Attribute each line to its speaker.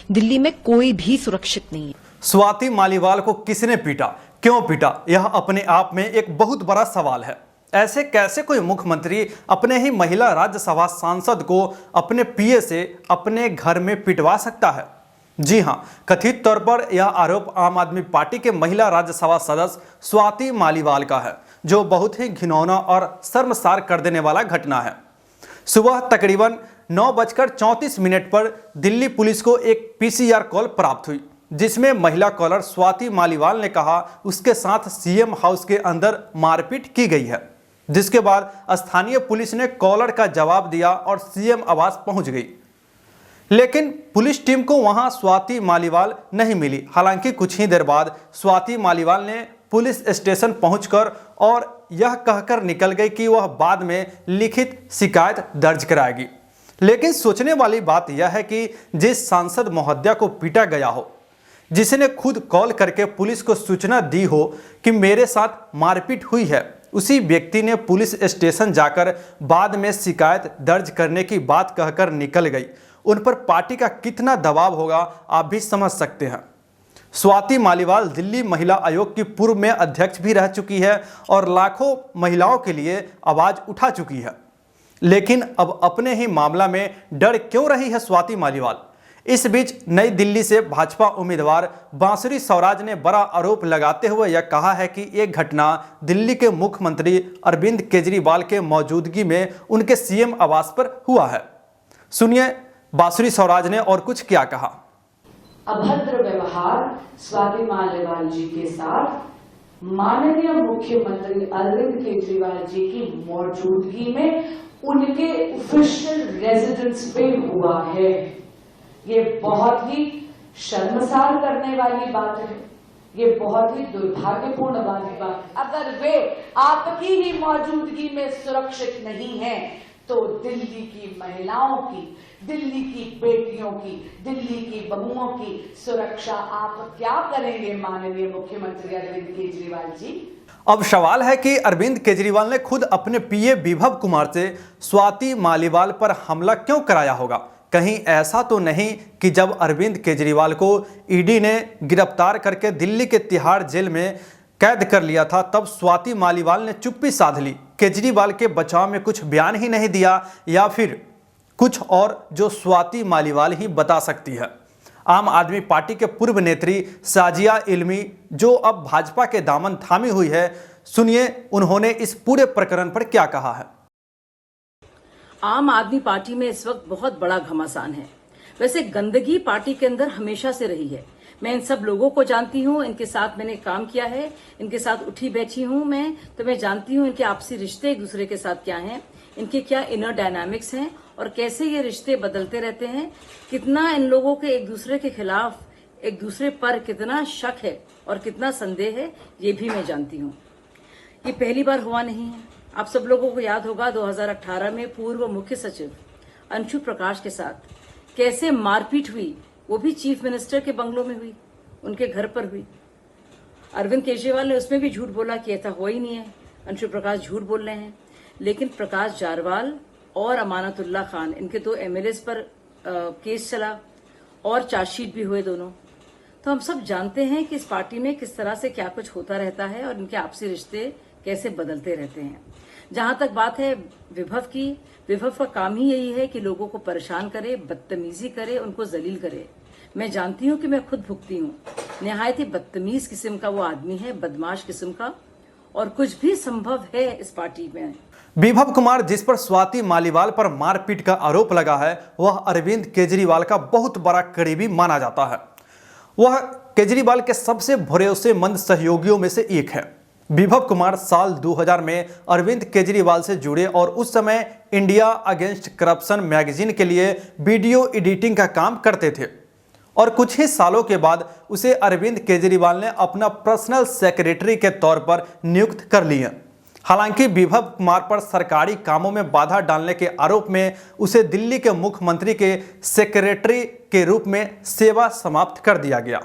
Speaker 1: दिल्ली में कोई भी सुरक्षित नहीं है।
Speaker 2: स्वाति मालीवाल को किसने पीटा, क्यों पीटा, यह अपने आप में एक बहुत बड़ा सवाल है। ऐसे कैसे कोई मुख्यमंत्री अपने ही महिला राज्यसभा सांसद को अपने पीए से अपने घर में पिटवा सकता है? जी हां, कथित तौर पर यह आरोप आम आदमी पार्टी के महिला राज्यसभा सदस्य स्वाति मालीवाल का है, जो बहुत ही घिनौना और शर्मसार कर देने वाला घटना है। सुबह तकरीबन 9:34 पर दिल्ली पुलिस को एक पीसीआर कॉल प्राप्त हुई, जिसमें महिला कॉलर स्वाति मालीवाल ने कहा उसके साथ सीएम हाउस के अंदर मारपीट की गई है। जिसके बाद स्थानीय पुलिस ने कॉलर का जवाब दिया और सीएम आवास पहुंच गई, लेकिन पुलिस टीम को वहां स्वाति मालीवाल नहीं मिली। हालांकि कुछ ही देर बाद स्वाति मालीवाल ने पुलिस स्टेशन पहुंचकर और यह कहकर निकल गई कि वह बाद में लिखित शिकायत दर्ज कराएगी। लेकिन सोचने वाली बात यह है कि जिस सांसद महोदया को पीटा गया हो, जिसने खुद कॉल करके पुलिस को सूचना दी हो कि मेरे साथ मारपीट हुई है, उसी व्यक्ति ने पुलिस स्टेशन जाकर बाद में शिकायत दर्ज करने की बात कहकर निकल गई। उन पर पार्टी का कितना दबाव होगा आप भी समझ सकते हैं। स्वाति मालीवाल दिल्ली महिला आयोग की पूर्व में अध्यक्ष भी रह चुकी है और लाखों महिलाओं के लिए आवाज उठा चुकी है। लेकिन अब अपने ही मामला में डर क्यों रही है स्वाति मालीवाल? इस बीच नई दिल्ली से भाजपा उम्मीदवार बांसुरी स्वराज ने बड़ा आरोप लगाते हुए यह कहा है कि एक घटना दिल्ली के मुख्यमंत्री अरविंद केजरीवाल के मौजूदगी में उनके सीएम आवास पर हुआ है। सुनिए बांसुरी स्वराज ने और कुछ क्या कहा।
Speaker 3: अभद्र व्यवहार स्वाति मालीवाल जी के साथ माननीय मुख्यमंत्री अरविंद केजरीवाल जी की मौजूदगी में उनके ऑफिशियल रेजिडेंस पे हुआ है। ये बहुत ही शर्मसार करने वाली बात है, ये बहुत ही दुर्भाग्यपूर्ण वाली बात। अगर वे आपकी ही मौजूदगी में सुरक्षित नहीं हैं, तो दिल्ली की महिलाओं की, दिल्ली की बेटियों की, दिल्ली की बहुओं की सुरक्षा आप क्या करेंगे माननीय मुख्यमंत्री अरविंद केजरीवाल जी?
Speaker 2: अब सवाल है कि अरविंद केजरीवाल ने खुद अपने पीए विभव कुमार से स्वाति मालीवाल पर हमला क्यों कराया होगा? कहीं ऐसा तो नहीं कि जब अरविंद केजरीवाल को ईडी ने गिरफ्तार करके दिल्ली के तिहाड़ जेल में कैद कर लिया था, तब स्वाति मालीवाल ने चुप्पी साध ली, केजरीवाल के बचाव में कुछ बयान ही नहीं दिया, या फिर कुछ और जो स्वाति मालीवाल ही बता सकती है। आम आदमी पार्टी के पूर्व नेत्री साजिया इल्मी, जो अब भाजपा के दामन थामी हुई है, सुनिए उन्होंने इस पूरे प्रकरण पर क्या कहा है।
Speaker 4: आम आदमी पार्टी में इस वक्त बहुत बड़ा घमासान है। वैसे गंदगी पार्टी के अंदर हमेशा से रही है। मैं इन सब लोगों को जानती हूँ, इनके साथ मैंने काम किया है, इनके साथ उठी बैठी हूँ मैं, तो मैं जानती हूँ इनके आपसी रिश्ते एक दूसरे के साथ क्या हैं, इनके क्या इनर डायनामिक्स हैं और कैसे ये रिश्ते बदलते रहते हैं, कितना इन लोगों के एक दूसरे के खिलाफ, एक दूसरे पर कितना शक है और कितना संदेह है, ये भी मैं जानती हूँ। ये पहली बार हुआ नहीं है। आप सब लोगों को याद होगा 2018 में पूर्व मुख्य सचिव अंशु प्रकाश के साथ कैसे मारपीट हुई, वो भी चीफ मिनिस्टर के बंगलों में हुई, उनके घर पर हुई। अरविंद केजरीवाल ने उसमें भी झूठ बोला कि ऐसा हुआ ही नहीं है, अंशु प्रकाश झूठ बोल रहे हैं। लेकिन प्रकाश जारवाल और अमानतुल्लाह खान, इनके दो एमएलएस पर केस चला और चार्जशीट भी हुए दोनों। तो हम सब जानते हैं कि इस पार्टी में किस तरह से क्या कुछ होता रहता है और इनके आपसी रिश्ते कैसे बदलते रहते हैं। जहां तक बात है विभव की, विभव का काम ही यही है कि लोगों को परेशान करे, बदतमीजी करे, उनको जलील करे। मैं जानती हूं कि मैं खुद भुगती हूं। निहायत ही बदतमीज किस्म का वो आदमी है, बदमाश किस्म का, और कुछ भी संभव है इस पार्टी में।
Speaker 2: विभव कुमार, जिस पर स्वाति मालीवाल पर मारपीट का आरोप लगा है, वह अरविंद केजरीवाल का बहुत बड़ा करीबी माना जाता है। वह केजरीवाल के सबसे भरोसेमंद सहयोगियों में से एक है। विभव कुमार साल 2000 में अरविंद केजरीवाल से जुड़े और उस समय इंडिया अगेंस्ट करप्शन मैगजीन के लिए वीडियो एडिटिंग का काम करते थे और कुछ ही सालों के बाद उसे अरविंद केजरीवाल ने अपना पर्सनल सेक्रेटरी के तौर पर नियुक्त कर लिया। हालांकि विभव कुमार पर सरकारी कामों में बाधा डालने के आरोप में उसे दिल्ली के मुख्यमंत्री के सेक्रेटरी के रूप में सेवा समाप्त कर दिया गया।